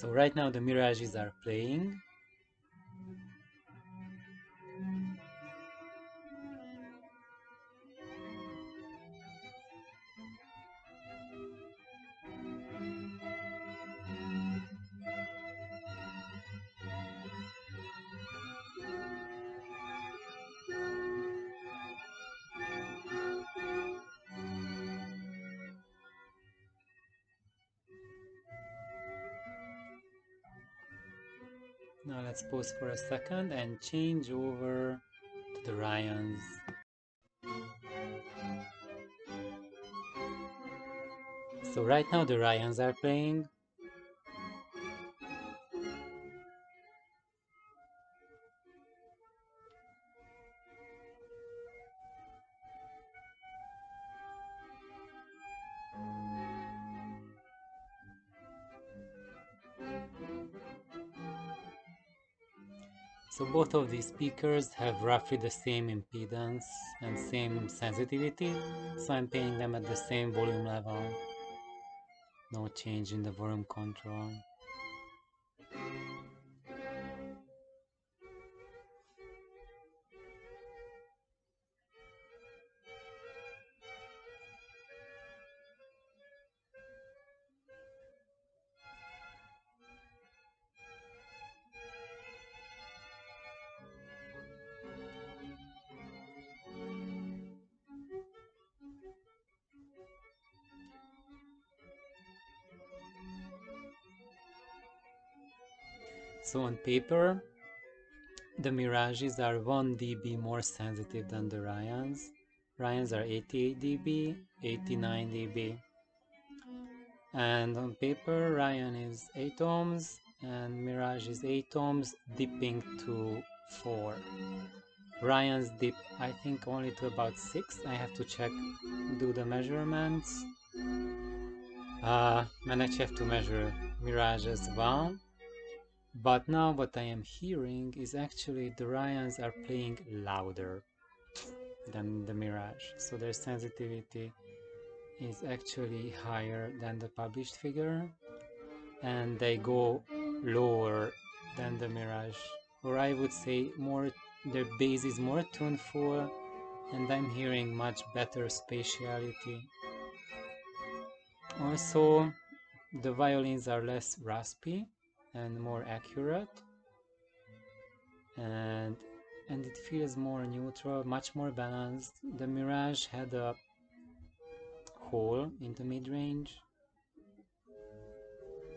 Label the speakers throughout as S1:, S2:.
S1: So right now the Mirages are playing. Now let's pause for a second and change over to the Ryans. So right now the Ryans are playing. So both of these speakers have roughly the same impedance and same sensitivity, so I'm playing them at the same volume level. No change in the volume control. So on paper, the Mirages are 1 dB more sensitive than the Ryans. Ryans are 88 dB, 89 dB. And on paper, Ryan is 8 ohms and Mirage is 8 ohms dipping to 4. Ryan's dip I think only to about 6. I have to check, do the measurements. And I have to measure Mirage as well. But now what I am hearing is actually the Ryans are playing louder than the Mirage. So their sensitivity is actually higher than the published figure. And they go lower than the Mirage. Or I would say more, their bass is more tuneful and I'm hearing much better spatiality. Also, the violins are less raspy and more accurate, and it feels more neutral, much more balanced. The Mirage had a hole in the mid-range,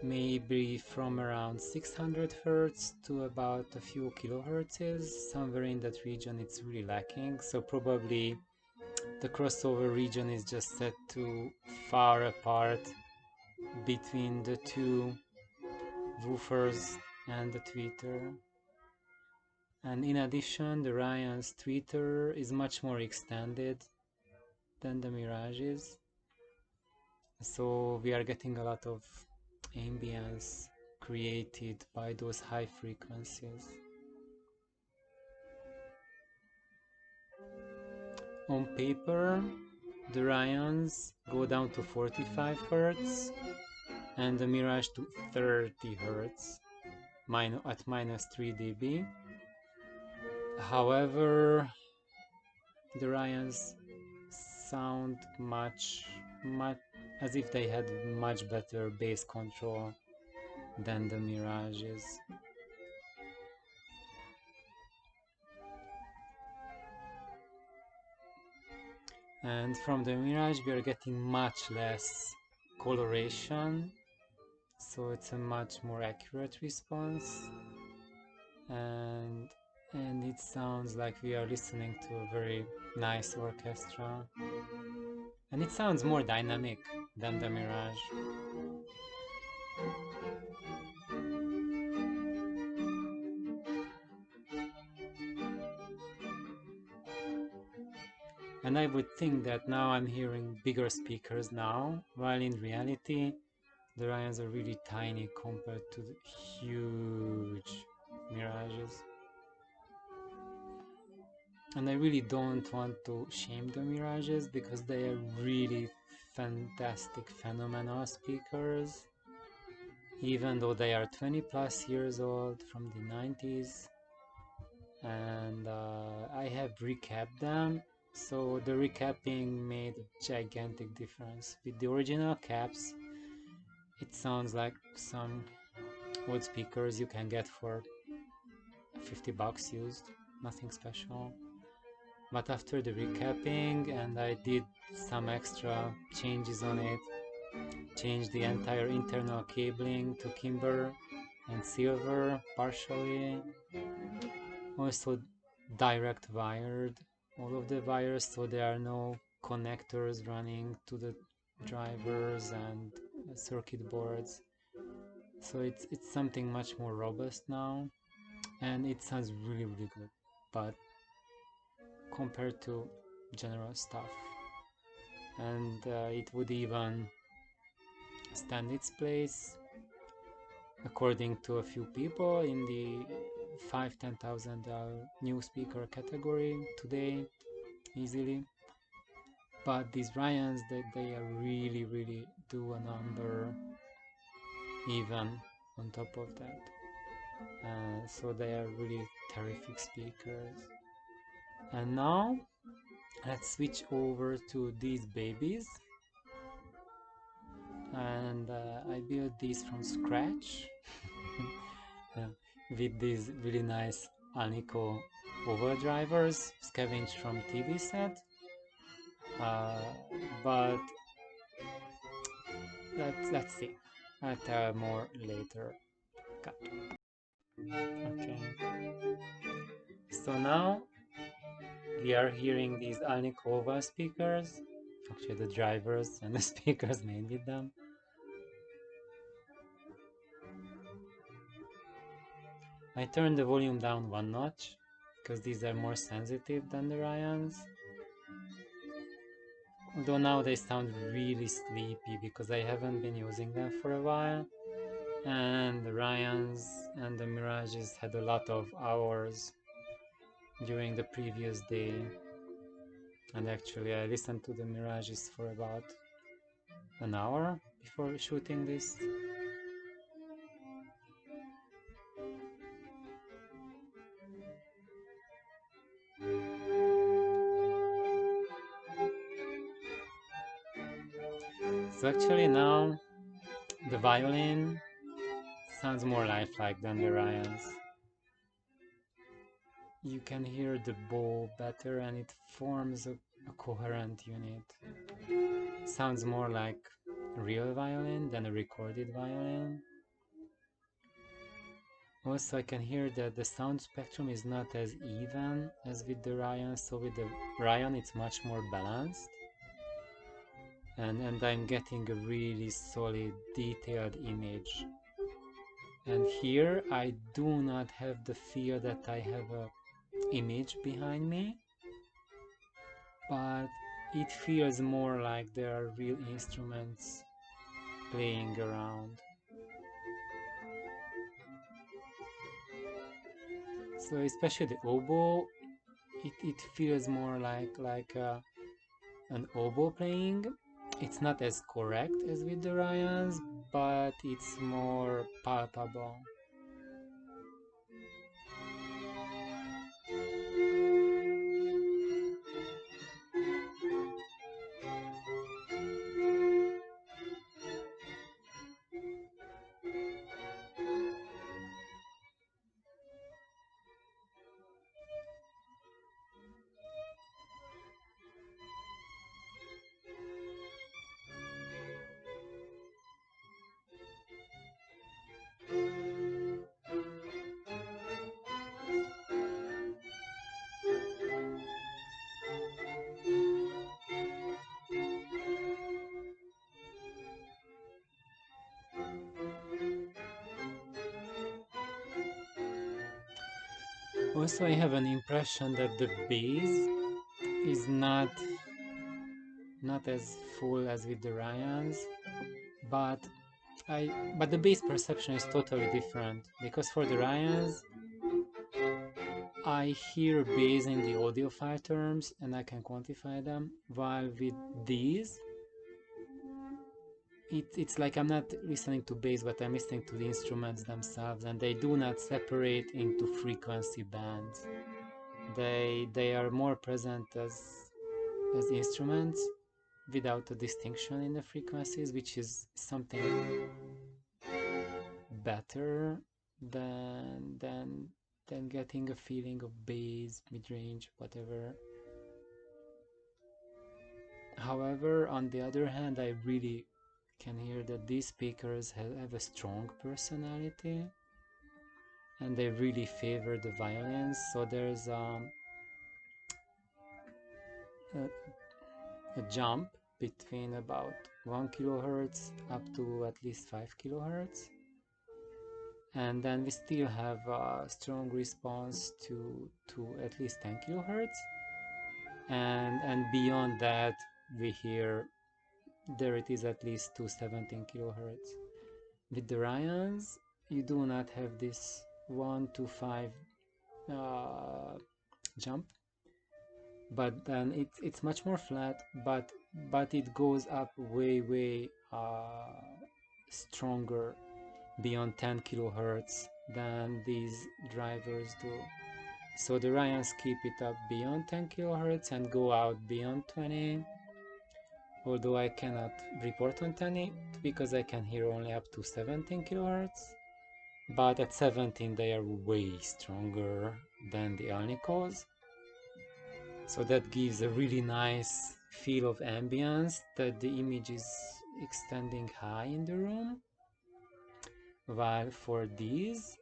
S1: maybe from around 600 Hz to about a few kilohertz. Somewhere in that region it's really lacking, so probably the crossover region is just set too far apart between the two woofers and the tweeter. And in addition, the Ryan's tweeter is much more extended than the Mirage's, so we are getting a lot of ambience created by those high frequencies. On paper, the Ryans go down to 45 Hz and the Mirage to 30 Hz at minus 3 dB. However, the Ryans sound much as if they had much better bass control than the Mirages. And from the Mirage we are getting much less coloration, so it's a much more accurate response, and it sounds like we are listening to a very nice orchestra, and it sounds more dynamic than the Mirage. And I would think that now I'm hearing bigger speakers now, while in reality the Ryans are really tiny compared to the huge Mirages. And I really don't want to shame the Mirages because they are really fantastic phenomenal speakers. even though they are 20+ years old from the 90s, and I have recapped them. So the recapping made a gigantic difference. With the original caps, it sounds like some old speakers you can get for $50 used, nothing special. But after the recapping, and I did some extra changes on it, changed the entire internal cabling to Kimber and silver partially, also direct wired all of the wires, so there are no connectors running to the drivers and circuit boards. So it's something much more robust now, and it sounds really good, but compared to general stuff, and it would even stand its place according to a few people in the $5,000-$10,000 new speaker category today easily. But these Ryans, they are really do a number even on top of that. So they are really terrific speakers. And now let's switch over to these babies. And I built these from scratch with these really nice Alnico overdrivers scavenged from TV set. But let's see. I'll tell more later. Cut. Okay. So now we are hearing these Alnikova speakers, actually the drivers and the speakers made with them. I turned the volume down one notch because these are more sensitive than the Ryans. Although now they sound really sleepy because I haven't been using them for a while. And the Ryans and the Mirages had a lot of hours during the previous day. And actually I listened to the Mirages for about an hour before shooting this. So actually now the violin sounds more lifelike than the Ryans. You can hear the bow better and it forms a coherent unit. Sounds more like a real violin than a recorded violin. Also I can hear that the sound spectrum is not as even as with the Ryan, so with the Ryan it's much more balanced. And I'm getting a really solid detailed image. And here I do not have the feel that I have a image behind me, but it feels more like there are real instruments playing around. So especially the oboe, it feels more like an oboe playing. It's not as correct as with the Ryans, but it's more palpable. Also, I have an impression that the bass is not as full as with the Ryans, but the bass perception is totally different, because for the Ryans I hear bass in the audiophile terms and I can quantify them, while with these it's like I'm not listening to bass, but I'm listening to the instruments themselves, and they do not separate into frequency bands. They are more present as instruments without a distinction in the frequencies, which is something better than getting a feeling of bass, mid-range, whatever. However, on the other hand, I really can hear that these speakers have a strong personality, and they really favor the violins. So there's a jump between about 1 kilohertz up to at least 5 kilohertz, and then we still have a strong response to at least 10 kilohertz, and beyond that we hear there it is at least to 17 kilohertz. With the Ryans, you do not have this 1 to 5 jump, but then it's much more flat, but it goes up way stronger beyond 10 kilohertz than these drivers do. So the Ryans keep it up beyond 10 kilohertz and go out beyond 20, although I cannot report on 20 because I can hear only up to 17 kilohertz. But at 17 they are way stronger than the alnicos. So that gives a really nice feel of ambience, that the image is extending high in the room. While for these,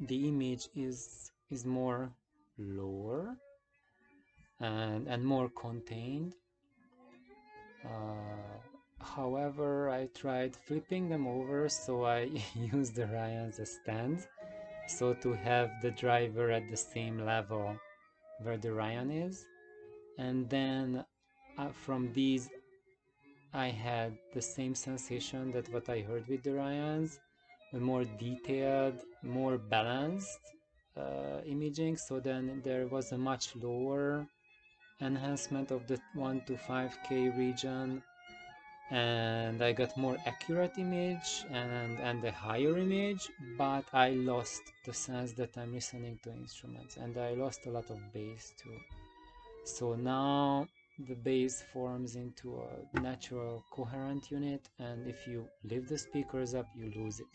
S1: the image is more lower and more contained. However, I tried flipping them over, so I used the Ryans as stands, so to have the driver at the same level where the Ryan is, and then from these I had the same sensation that what I heard with the Ryans, a more detailed, more balanced imaging. So then there was a much lower enhancement of the 1 to 5K region, and I got more accurate image and a higher image, but I lost the sense that I'm listening to instruments, and I lost a lot of bass too. So now the bass forms into a natural coherent unit, and if you lift the speakers up, you lose it.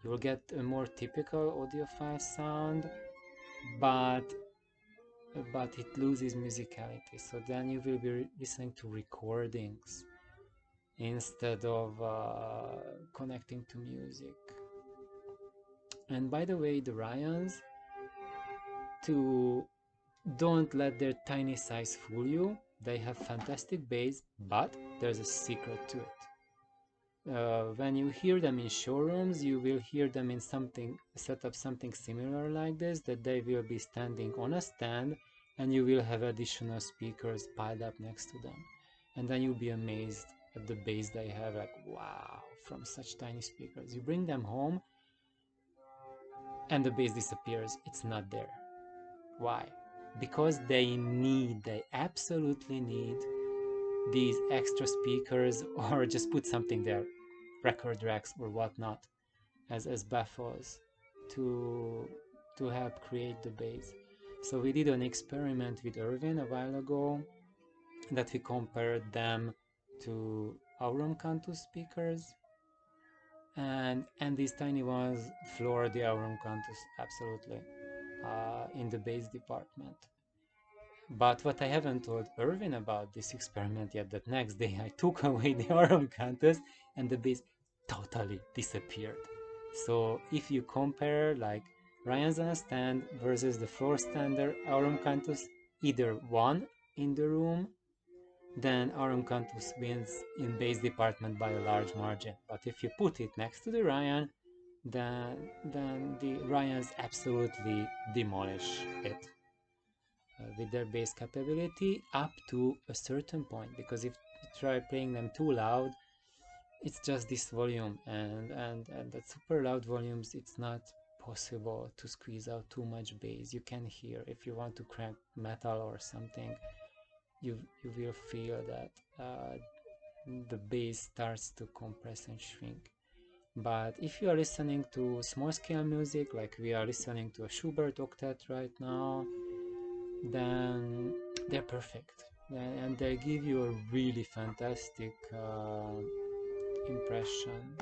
S1: You will get a more typical audiophile sound, but it loses musicality. So then you will be listening to recordings instead of connecting to music. And by the way, the Ryans, don't let their tiny size fool you. They have fantastic bass, but there's a secret to it. When you hear them in showrooms, you will hear them in set up something similar like this, that they will be standing on a stand and you will have additional speakers piled up next to them. And then you'll be amazed at the bass they have, like, wow, from such tiny speakers. You bring them home and the bass disappears. It's not there. Why? Because they absolutely need these extra speakers, or just put something there, record racks or whatnot, as baffles to help create the bass. So we did an experiment with Irvin a while ago, that we compared them to Aurum Cantus speakers, and these tiny ones floored the Aurum Cantus absolutely in the bass department. But what I haven't told Irvin about this experiment yet, that next day I took away the Aurum Cantus and the bass totally disappeared. So if you compare like Ryan's on a stand versus the floor stander Aurum Cantus, either one in the room, then Aurum Cantus wins in bass department by a large margin. But if you put it next to the Ryan, then the Ryans absolutely demolish it with their bass capability up to a certain point, because if you try playing them too loud, it's just this volume, and at super loud volumes it's not possible to squeeze out too much bass. You can hear, if you want to crank metal or something, you will feel that the bass starts to compress and shrink. But if you are listening to small scale music, like we are listening to a Schubert Octet right now, then they're perfect, and they give you a really fantastic impression.